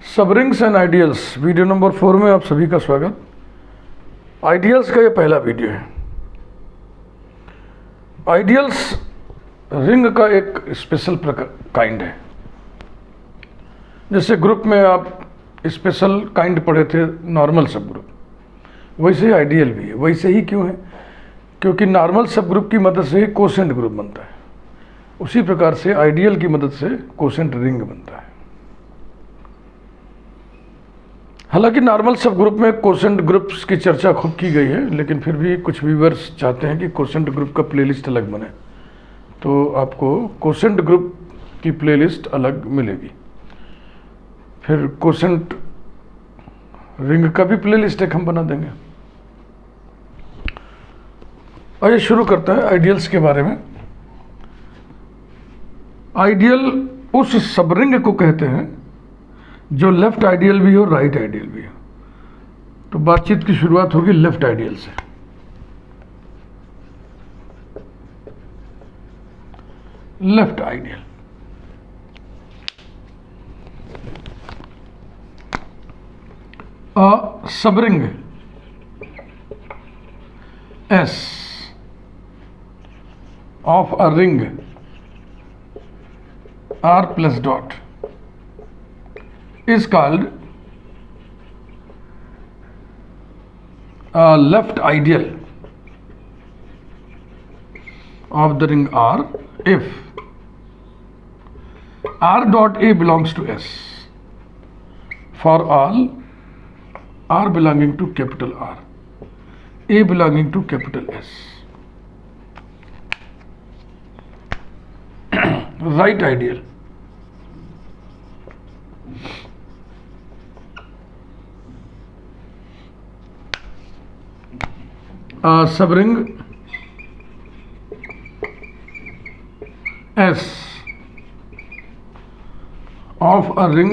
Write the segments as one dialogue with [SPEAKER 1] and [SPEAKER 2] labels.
[SPEAKER 1] सबरिंग्स and ideals video number 4 में आप सभी का स्वागत। आइडियल्स का ये पहला वीडियो है। आइडियल्स रिंग का एक स्पेशल काइंड है। जैसे ग्रुप में आप स्पेशल काइंड पढ़े थे नॉर्मल सब ग्रुप, वैसे ही आइडियल भी है। वैसे ही क्यों है? क्योंकि नॉर्मल सब ग्रुप की मदद से ही कोसेंट ग्रुप बनता है, उसी प्रकार से आइडियल की मदद से कोसेंट रिंग बनता है। हालांकि नॉर्मल सब ग्रुप में कोसेंट ग्रुप्स की चर्चा खूब की गई है, लेकिन फिर भी कुछ व्यूअर्स चाहते हैं कि कोसेंट ग्रुप का प्लेलिस्ट अलग बने, तो आपको कोसेंट ग्रुप की प्लेलिस्ट अलग मिलेगी। फिर कोसेंट रिंग का भी प्लेलिस्ट एक हम बना देंगे। आइए शुरू करते हैं आइडियल्स के बारे में। आइडियल उस सबरिंग को कहते हैं जो लेफ्ट आइडियल भी हो, राइट आइडियल भी हो। तो बातचीत की शुरुआत होगी लेफ्ट आइडियल से। Left ideal a subring S of a ring R plus dot is called a left ideal of the ring R if R dot A belongs to S for all R belonging to capital R, A belonging to capital S. Right ideal. A subring S of a ring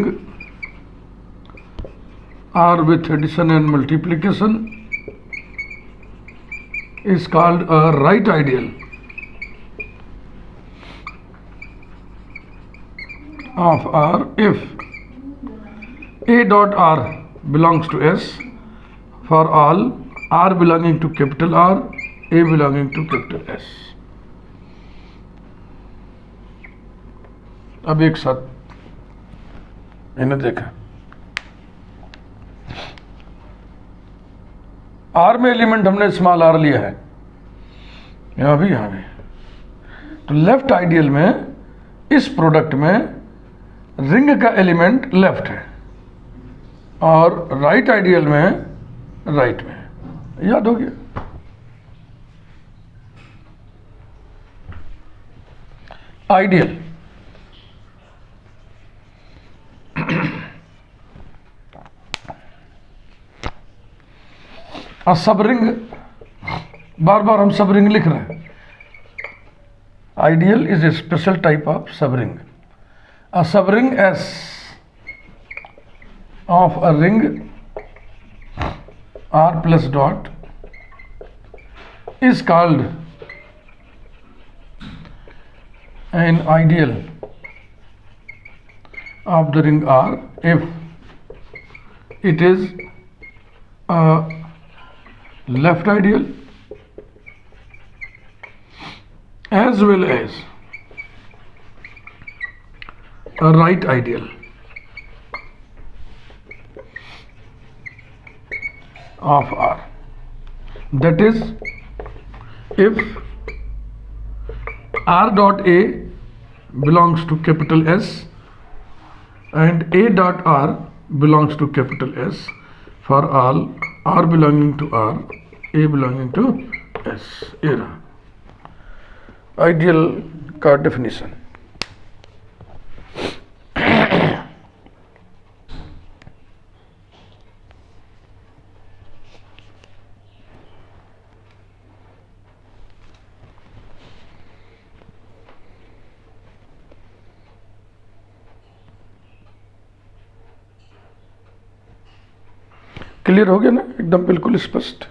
[SPEAKER 1] R with addition and multiplication is called a right ideal of R if A dot R belongs to S for all R belonging to capital R, A belonging to capital S. अब एक साथ इन्हें देखा। R में element हमने small r लिया है, यहाँ भी। तो लेफ्ट आइडियल में इस प्रोडक्ट में रिंग का एलिमेंट लेफ्ट है और राइट आइडियल में राइट में है। याद हो गया? आइडियल और सब रिंग, बार बार हम सब रिंग लिख रहे हैं। Ideal is a special type of सब ring. A subring S of a ring R plus dot is called an ideal of the ring R if it is a left ideal as well as a right ideal of R. That is, if R dot A belongs to capital S and A dot R belongs to capital S for all R belonging to R, A belonging to S. ये रहा ideal का definition. Clear हो गया ना? एकदम बिल्कुल स्पष्ट।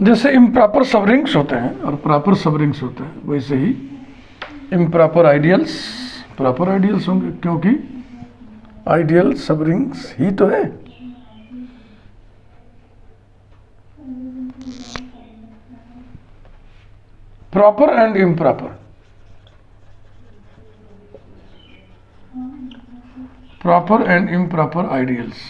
[SPEAKER 1] जैसे इम्प्रॉपर सबरिंग्स होते हैं और प्रॉपर सबरिंग्स होते हैं, वैसे ही इम्प्रॉपर आइडियल्स प्रॉपर आइडियल्स होंगे, क्योंकि आइडियल सब रिंग्स ही तो है। Proper and improper, proper and improper ideals.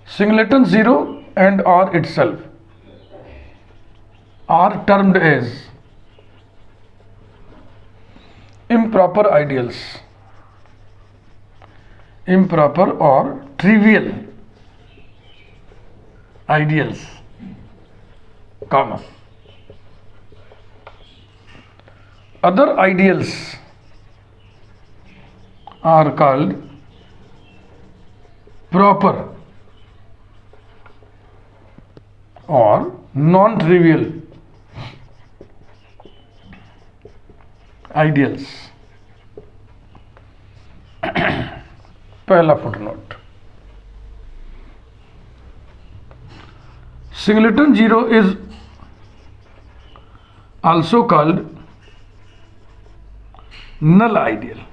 [SPEAKER 1] Singleton 0 and R itself are termed as improper ideals, improper or trivial ideals, comma. Other ideals are called proper or non-trivial ideals। पहला footnote, Singleton 0 is also called null ideal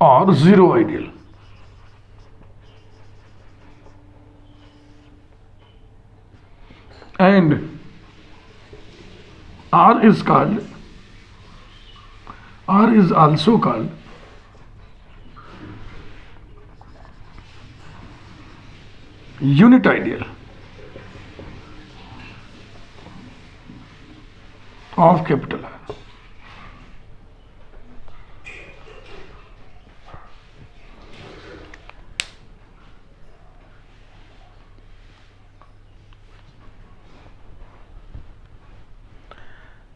[SPEAKER 1] or zero ideal। And R is also called unit ideal of capital R।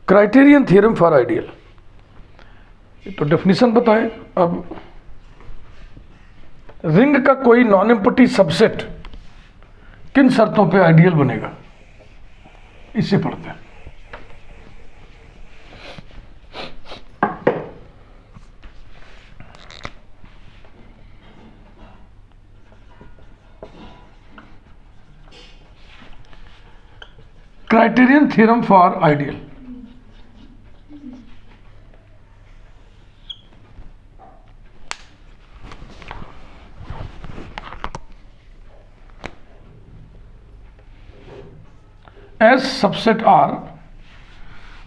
[SPEAKER 1] Criterion theorem for ideal, तो definition बताएं। अब ring का कोई non empty subset किन शर्तों पे ideal बनेगा, इसे पढ़ते हैं। Criterion theorem for ideal, S subset R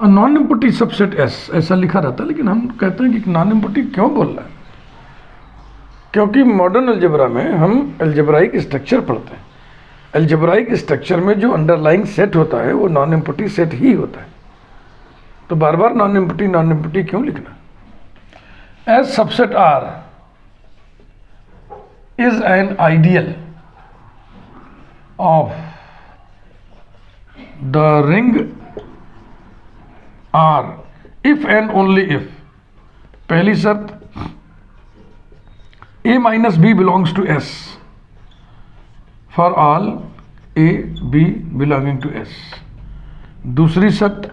[SPEAKER 1] non empty subset S, ऐसा लिखा रहता है, लेकिन हम कहते हैं कि नॉन एम्प्टी क्यों बोल रहा है, क्योंकि मॉडर्न अलजेब्रा में हम अलजेब्राइक स्ट्रक्चर पढ़ते हैं। अलजेब्राइक स्ट्रक्चर में जो अंडरलाइंग सेट होता है वो नॉन एम्प्टी सेट ही होता है, तो बार बार नॉन एम्प्टी क्यों लिखना। S subset R is an ideal of the ring R if and only if, पहली शर्त A minus B belongs to S for all A B belonging to S। दूसरी शर्त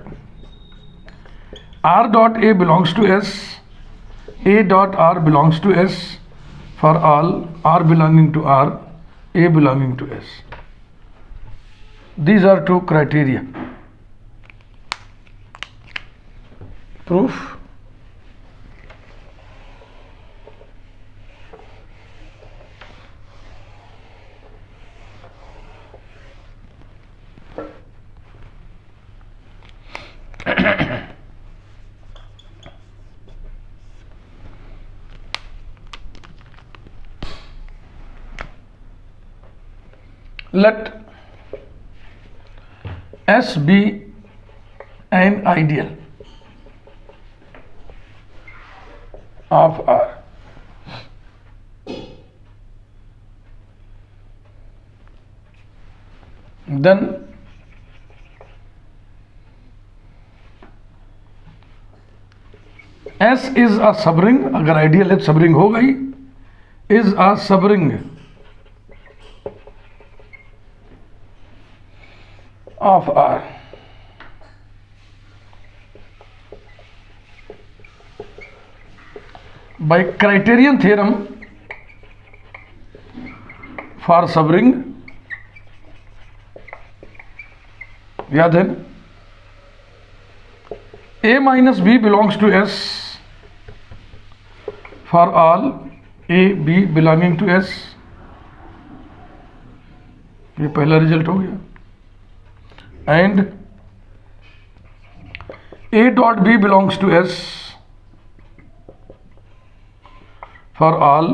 [SPEAKER 1] R dot A belongs to S, A dot R belongs to S for all R belonging to R, A belonging to S। These are two criteria। Proof, let S be an ideal of R, then S is a subring, अगर ideal है subring होगा ही, is a subring of R। by criterion theorem for subring, याद है ना, A minus B belongs to S for all A B belonging to S, ये पहला result हो गया, and A dot B belongs to S for all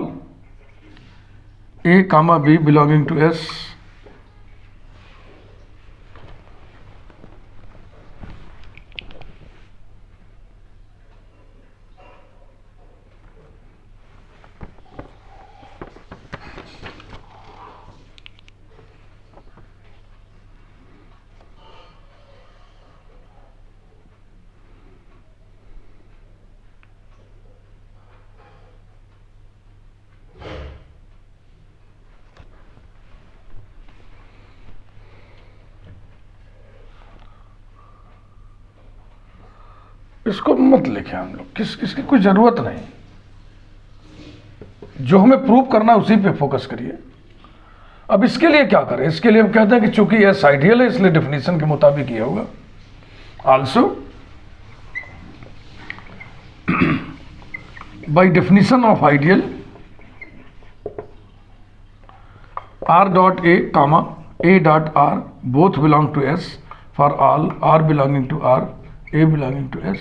[SPEAKER 1] A comma B belonging to S, इसको मत लिखे हम लोग, इसकी कोई जरूरत नहीं, जो हमें प्रूव करना है उसी पे फोकस करिए। अब इसके लिए क्या करें, इसके लिए हम कहते हैं कि चूंकि एस आइडियल है इसलिए डेफिनेशन के मुताबिक ये होगा। Also by definition of ideal R dot A comma A dot R both belong to S for all R belonging to R A belonging to S,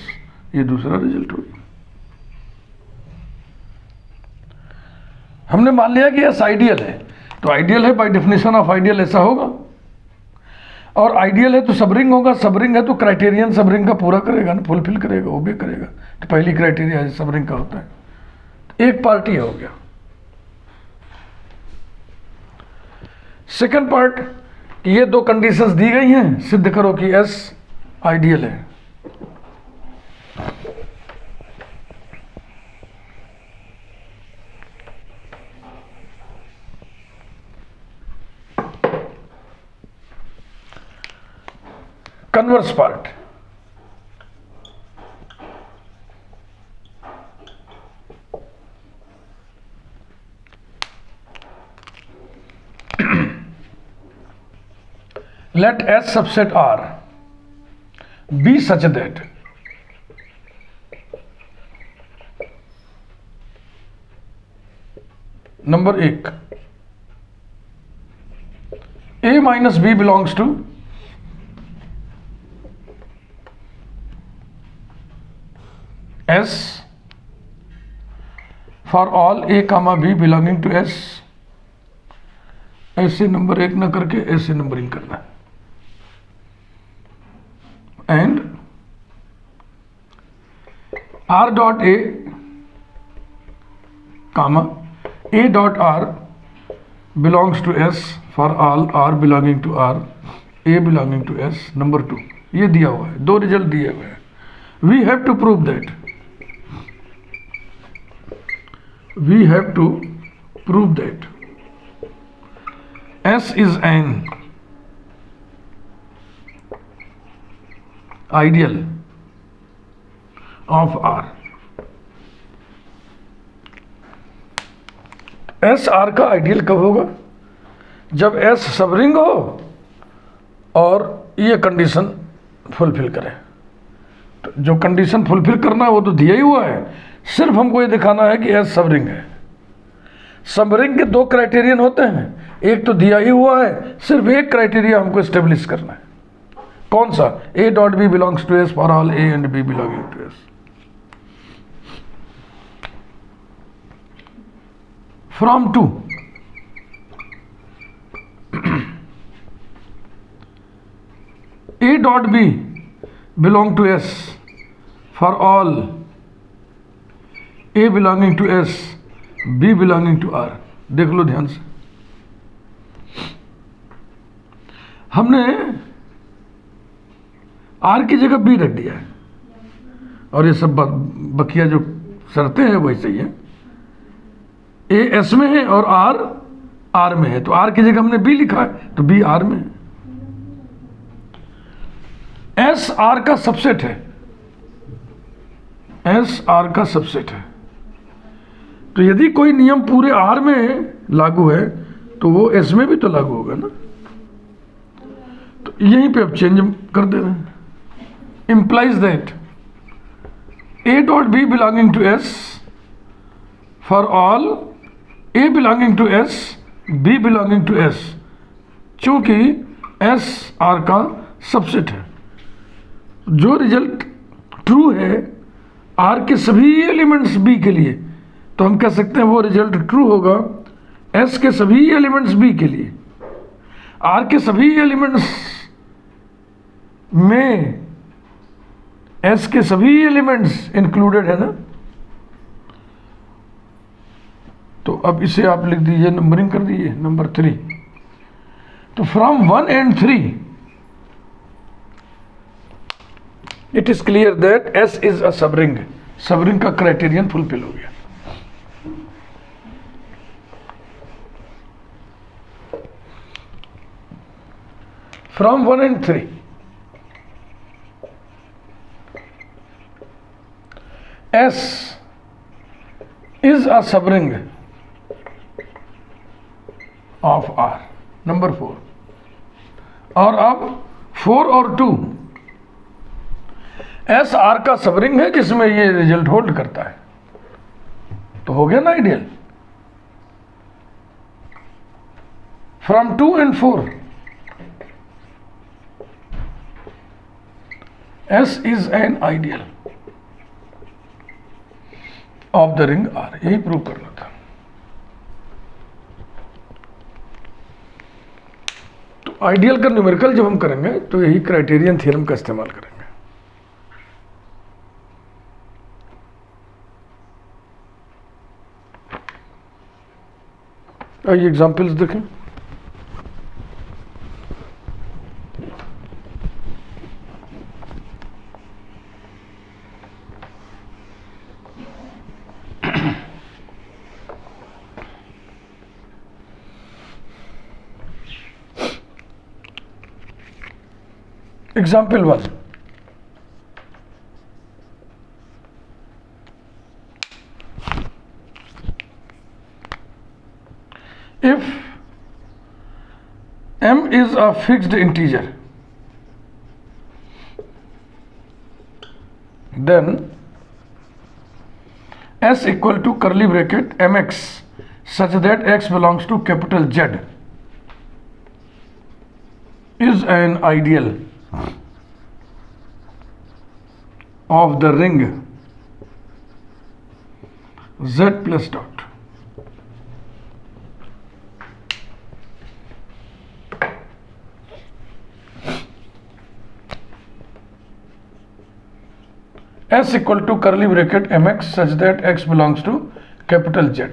[SPEAKER 1] ये दूसरा रिजल्ट होगा। हमने मान लिया कि एस आइडियल है, तो आइडियल है बाय डेफिनेशन ऑफ आइडियल ऐसा होगा, और आइडियल है तो सबरिंग होगा, सबरिंग है तो क्राइटेरियन सबरिंग का पूरा करेगा ना, फुलफिल करेगा, ओबे करेगा। तो पहली क्राइटेरिया सबरिंग का होता है, तो एक पार्ट ये हो गया। सेकंड पार्ट, ये दो कंडीशंस दी गई हैं, सिद्ध करो कि एस आइडियल है। Converse part, let S subset R be such that number 1 A minus B belongs to S for all A comma B belonging to S, ऐसे नंबर 1 ना करके ऐसे नंबरिंग करना है, and R dot A comma A dot R belongs to S for all R belonging to R, A belonging to S, number 2। ये दिया हुआ है, दो रिजल्ट दिए हुए हैं। We have to prove that, we have to prove that S is an ideal of R। S R का ideal कब होगा? जब S सबरिंग हो और ये कंडीशन फुलफिल करे। तो जो कंडीशन फुलफिल करना है वो तो दिया ही हुआ है, सिर्फ हमको ये दिखाना है कि एस सबरिंग है। सबरिंग के दो क्राइटेरियन होते हैं, एक तो दिया ही हुआ है, सिर्फ एक क्राइटेरिया हमको एस्टेब्लिश करना है। कौन सा? A dot B belongs to S for all A and B belonging to S. From two A dot B belong to S for all A belonging to S B belonging to R. देख लो ध्यान से, हमने are की जगह B रख दिया है और ये सब बकिया जो शर्तें हैं वैसे ही है। ए एस में है और आर आर में है, तो आर की जगह हमने बी लिखा है तो बी आर में है। एस आर का सबसेट है, एस आर का सबसेट है, तो यदि कोई नियम पूरे आर में लागू है तो वो एस में भी तो लागू होगा ना। तो यहीं पे अब चेंज कर दे रहे हैं। Implies that A dot B belonging to S for all A belonging to S, B belonging to S, चूंकि एस आर का सबसेट है। जो रिजल्ट ट्रू है आर के सभी एलिमेंट्स बी के लिए, तो हम कह सकते हैं वो रिजल्ट ट्रू होगा एस के सभी एलिमेंट्स बी के लिए। आर के सभी एलिमेंट्स में एस के सभी एलिमेंट्स इंक्लूडेड है ना। तो अब इसे आप लिख दीजिए, नंबरिंग कर दीजिए, नंबर 3। तो from 1 and 3 it is clear that S is a subring. Subring का क्राइटेरियन फुलफिल हो गया। From 1 and 3 S is a subring of R, number 4। और अब 4 और 2 S R का सबरिंग है जिसमें ये रिजल्ट होल्ड करता है, तो हो गया ना ideal. From 2 and 4 S is an ideal of the ring R, यही प्रूव करना था। तो आइडियल का न्यूमेरिकल जब हम करेंगे तो यही क्राइटेरियन थ्योरम का इस्तेमाल करेंगे। आइए एग्जाम्पल्स देखें। Example 1. If m is a fixed integer, then s equal to curly bracket mx such that x belongs to capital Z is an ideal of the ring Z plus dot। S equal to curly bracket mx such that x belongs to capital Z।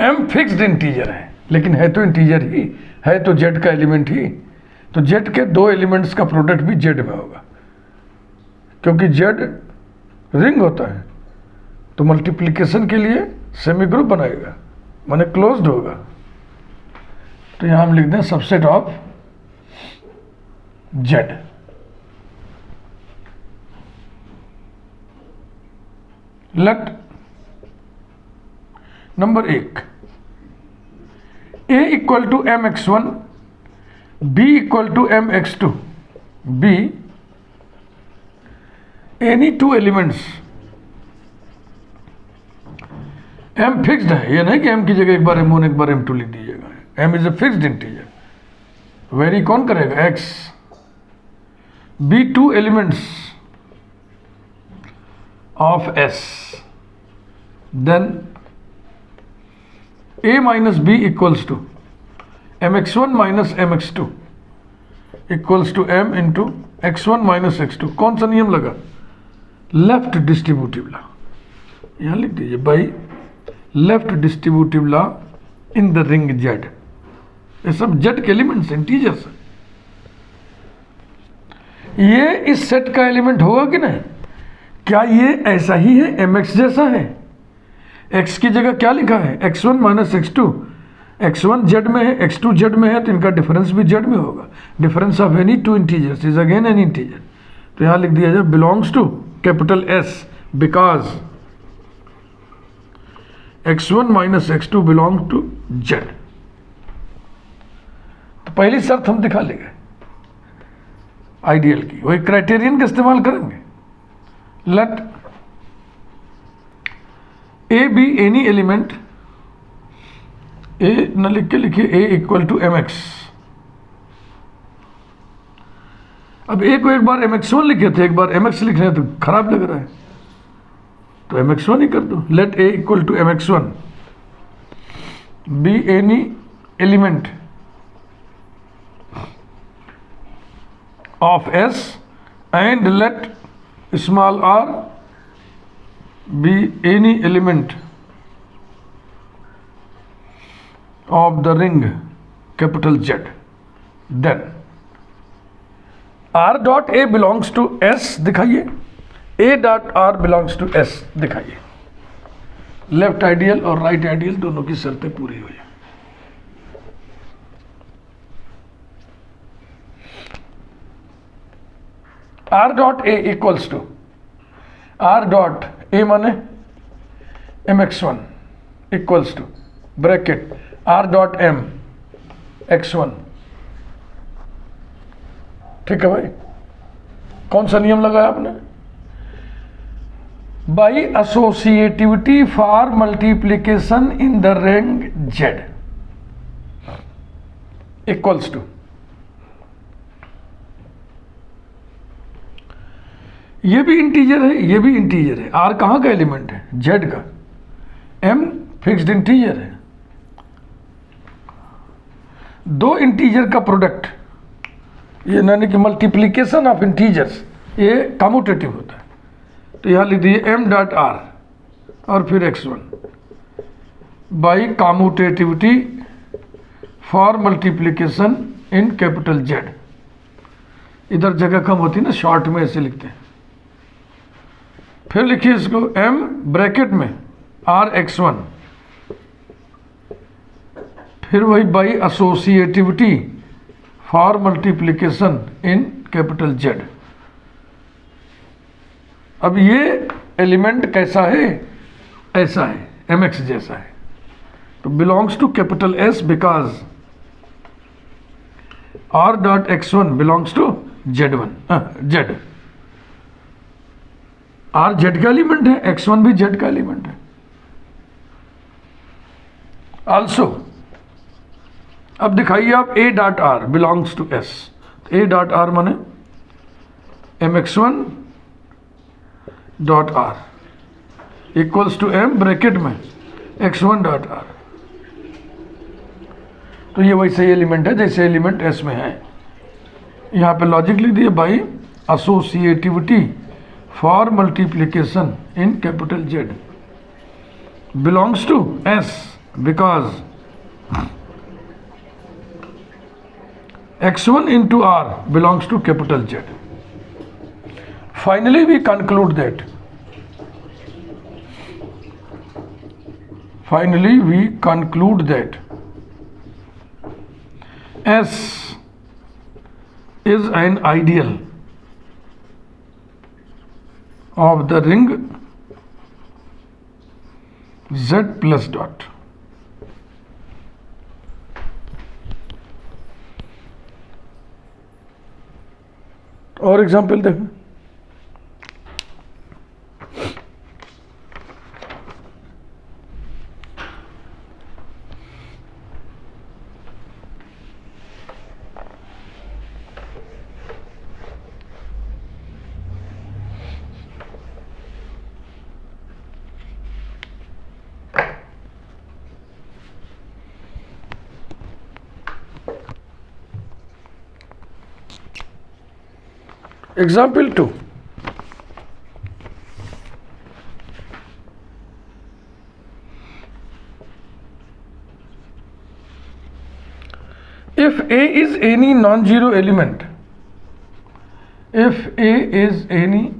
[SPEAKER 1] m fixed integer है, लेकिन है तो integer ही है, तो Z का element ही, तो Z के दो एलिमेंट्स का प्रोडक्ट भी Z में होगा, क्योंकि Z रिंग होता है। तो मल्टीप्लिकेशन के लिए सेमी ग्रुप बनाएगा, माने क्लोज्ड होगा। तो यहां हम लिख दें subset of Z। Let number 1 A equal to mx1, B equal to mx2, B any two elements. m fixed है, ये नहीं कि m की जगह एक बार m1 एक बार m2 लिख दीजिएगा। m is a fixed integer. Very कौन करेगा? x। b two elements of s, then a minus b equals to mx1 minus mx2 equals to m into x1 minus x2। कौन सा नियम लगा? Left distributive law. यहां लिख दीजिए by left distributive law in the ring Z। ये सब Z के एलिमेंट्स इंटीजर्स है। ये इस सेट का एलिमेंट होगा कि नहीं? क्या ये ऐसा ही है, mx जैसा है? x की जगह क्या लिखा है? x1 minus x2। x1 Z में है, x2 Z में है, तो इनका डिफरेंस भी Z में होगा। Difference of any two integers is again an integer. तो यहां लिख दिया जाए belongs to capital S because x1 minus x2 belong to z। तो पहली शर्त हम दिखा लेंगे आइडियल की, वही क्राइटेरियन का इस्तेमाल करेंगे। Let a be any element, a न लिख के लिखिए a equal to M x. अब ए को एक बार एम एक्स वन लिखे थे, एक बार एम एक्स लिख रहे हैं तो खराब लग रहा है, तो एम एक्स वन ही कर दो। Let A equal to M X one be any element of S and let small R be any element of the ring capital Z, then R dot A belongs to S दिखाइए, A dot R belongs to S दिखाइए। Left ideal और right ideal दोनों की शर्तें पूरी हुई। R dot A equals to R dot A माने mx1 equals to bracket R dot M x1। ठीक है भाई, कौन सा नियम लगाया आपने? By associativity for multiplication in the ring Z equals to, ये भी इंटीजर है, ये भी इंटीजर है। R कहाँ का एलिमेंट है? Z का। M फिक्स्ड इंटीजर है। दो इंटीजर का प्रोडक्ट, ये यानी कि मल्टीप्लीकेशन ऑफ इंटीजर्स, ये कम्यूटेटिव होता है। तो यहाँ लिख दीजिए m डॉट आर और फिर x1 by commutativity for multiplication in capital Z। इधर जगह कम होती है ना, शॉर्ट में ऐसे लिखते हैं। फिर लिखिए इसको m ब्रैकेट में r x1, फिर वही by associativity for multiplication in capital Z। अब ये एलिमेंट कैसा है? ऐसा है, mx जैसा है। तो belongs to capital S because R dot x1 belongs to Z1 Z। R Z का एलिमेंट है, x1 भी Z का एलिमेंट है। ऑल्सो अब दिखाइए आप A dot R belongs to S। A dot R माने mx1 dot R equals to M bracket में x1 डॉट R। तो ये वैसे ही एलिमेंट है जैसे एलिमेंट S में है। यहाँ पे लॉजिक लिख दिए by associativity for multiplication in capital Z belongs to S because x1 into R belongs to capital Z. Finally, we conclude that S is an ideal of the ring Z plus dot। और example देखें। Example 2. If A is any non-zero element, if A is any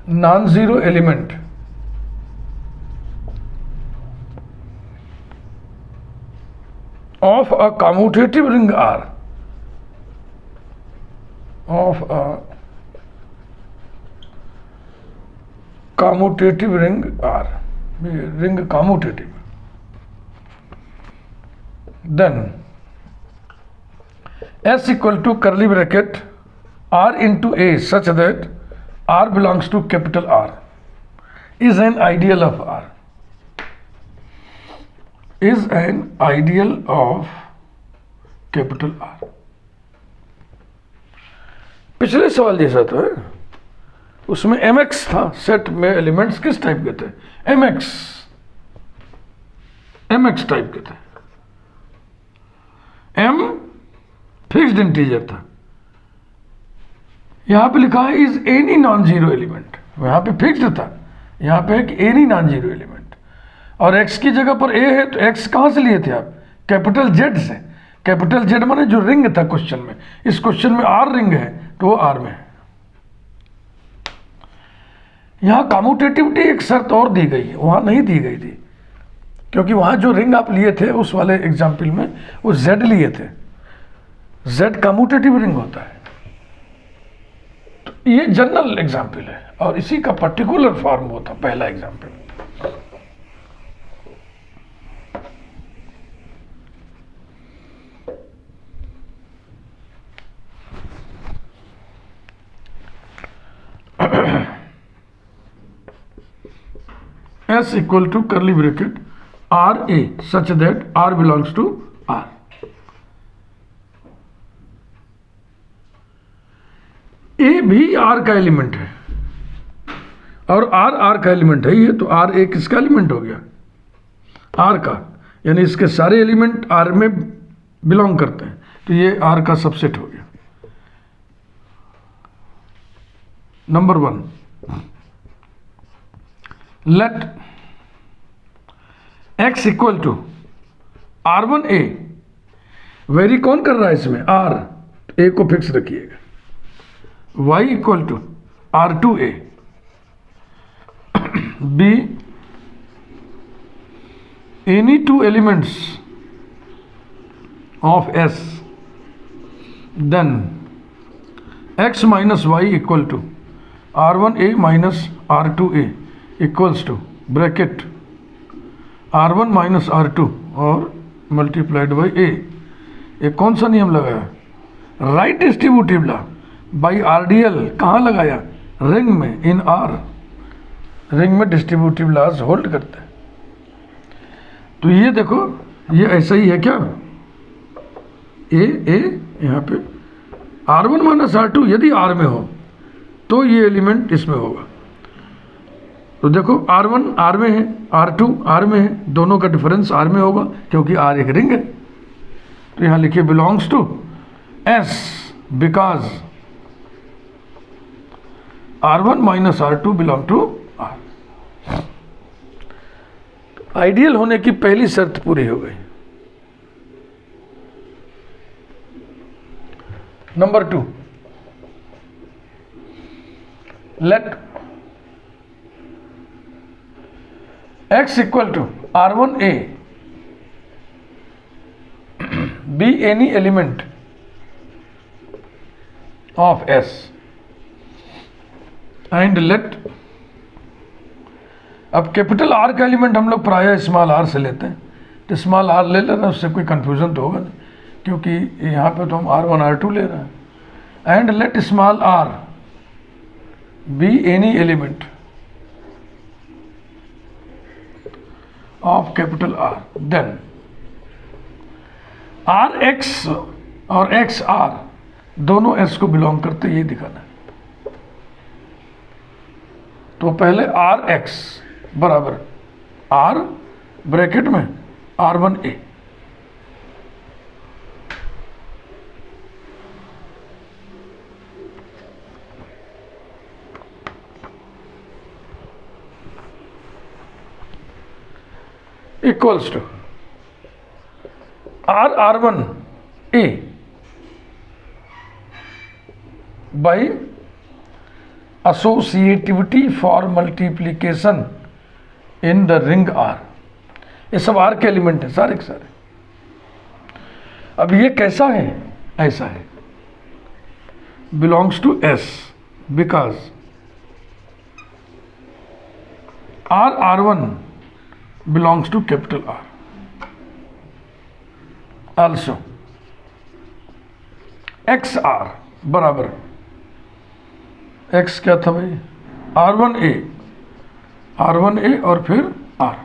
[SPEAKER 1] non-zero element of a commutative ring R, of a commutative ring R, ring commutative, then S equal to curly bracket R into A such that R belongs to capital R is an ideal of R, is an ideal of capital R. पिछले सवाल जैसा तो है, उसमें mx था, set में elements किस type के थे, mx टाइप के थे, m फिक्स्ड इंटीजर था, यहां पे लिखा है is any non zero element, यहां पे फिक्स्ड था, यहां पे है कि एनी नॉन जीरो एलिमेंट, और x की जगह पर a है तो x कहां से लिए थे आप, कैपिटल Z से, कैपिटल Z माने जो रिंग था क्वेश्चन में, इस क्वेश्चन में R रिंग है तो वो R में है। यहां कम्यूटेटिविटी एक शर्त और दी गई है, वहां नहीं दी गई थी, क्योंकि वहां जो रिंग आप लिए थे उस वाले एग्जाम्पल में वो Z लिए थे, Z कम्यूटेटिव रिंग होता है। तो ये जनरल एग्जाम्पल है और इसी का पर्टिकुलर फॉर्म होता पहला example. S equal to curly bracket R A such that R belongs to R. A भी R का एलिमेंट है और R का एलिमेंट है, ये तो R A किसका एलिमेंट हो गया, R का, यानी इसके सारे एलिमेंट R में बिलोंग करते हैं, तो ये R का सबसेट हो गया। Number 1, let x equal to R1A, very कौन कर रहा है इसमें, R, A को फिक्स रखिएगा, y equal to R2A, B any two elements of S, then x minus y equal to R1A minus R2A equals to bracket R1 minus R2 और multiplied by A। ये कौन सा नियम लगाया, right distributive law by RDL, कहाँ लगाया, ring में, इन R, ring में डिस्ट्रीब्यूटिव लॉज होल्ड करते हैं। तो ये देखो ये ऐसा ही है क्या, ए यहाँ पे R1 माइनस R2 यदि R में हो तो ये एलिमेंट इसमें होगा। तो देखो R1 R में है, R2 R में है, दोनों का डिफरेंस R में होगा क्योंकि R एक रिंग है। तो यहां लिखिए belongs to S because R1 minus R2 belong to R। Ideal होने की पहली शर्त पूरी हो गई। Number 2, let x equal to R1A be any element of S and let, अब कैपिटल R का एलिमेंट हम लोग प्राय स्मॉल r से लेते हैं, तो स्मॉल r ले लेना, उससे कोई कंफ्यूजन तो होगा नहीं, क्योंकि यहाँ पे तो हम R1 R2 ले रहे हैं। And let small r be any element of capital R, then Rx और XR दोनों S को बिलोंग करते, ये दिखाना है। तो पहले Rx बराबर R ब्रैकेट में R1A, equals to R1A by associativity for multiplication in the ring R। ये सब R के एलिमेंट है सारे के सारे। अब ये कैसा है, ऐसा है, belongs to S because R1 belongs to capital R. Also XR बराबर X क्या था भाई, R1A और फिर R।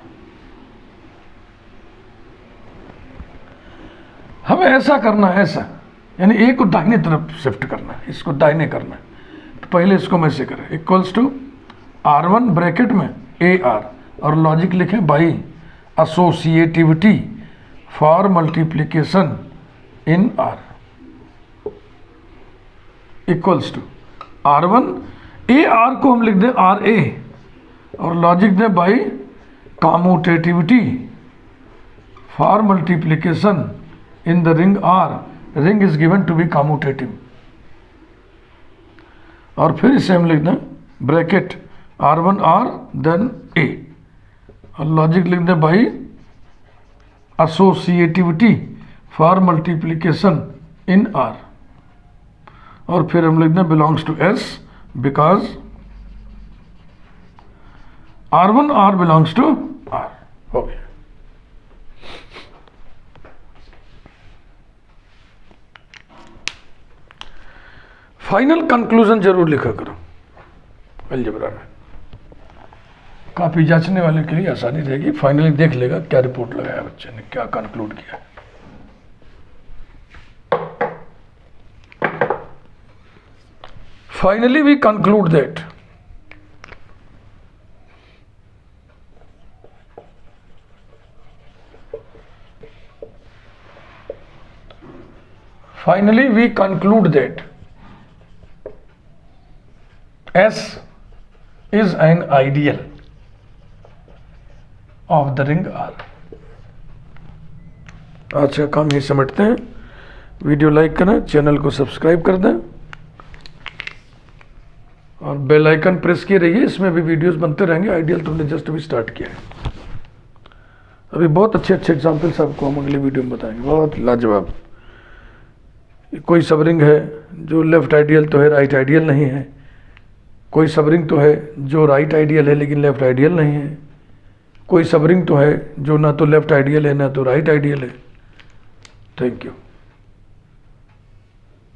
[SPEAKER 1] हमें ऐसा करना है, ऐसा यानी A को दाहिने तरफ शिफ्ट करना है, इसको दाहिने करना है। तो पहले इसको मैं से करें, इक्वल्स टू R1 ब्रैकेट में AR और लॉजिक लिखें by associativity for multiplication in R equals to R1 AR को हम लिख दें RA और लॉजिक दें by commutativity for multiplication in the ring R, ring is given to be commutative. और फिर इसे हम लिख दें ब्रैकेट R1R देन A और लॉजिक लिख दें by associativity for multiplication in R और फिर हम लिख दें belongs to S because R1R belongs to R। हो गया। फाइनल कंक्लूजन जरूर लिखा करो अलजेब्रा में, काफी जांचने वाले के लिए आसानी रहेगी। फाइनली देख लेगा क्या रिपोर्ट लगाया बच्चे ने, क्या कंक्लूड किया। Finally we conclude that S is an ideal of the ring R। आज का काम ही समझते हैं। वीडियो लाइक करें, चैनल को सब्सक्राइब कर दें और बेल आइकन प्रेस किए रहिए, इसमें भी वीडियोस बनते रहेंगे। आइडियल तुमने जस्ट अभी स्टार्ट किया है, अभी बहुत अच्छे अच्छे एग्जाम्पल्स आपको हम अगले वीडियो में बताएंगे, बहुत लाजवाब। कोई सबरिंग है जो लेफ्ट आइडियल तो है, राइट आइडियल नहीं है। कोई सबरिंग तो है जो राइट आइडियल है लेकिन लेफ्ट आइडियल नहीं है। कोई सबरिंग तो है जो ना तो लेफ्ट आइडियल है ना तो राइट आइडियल है। Thank you.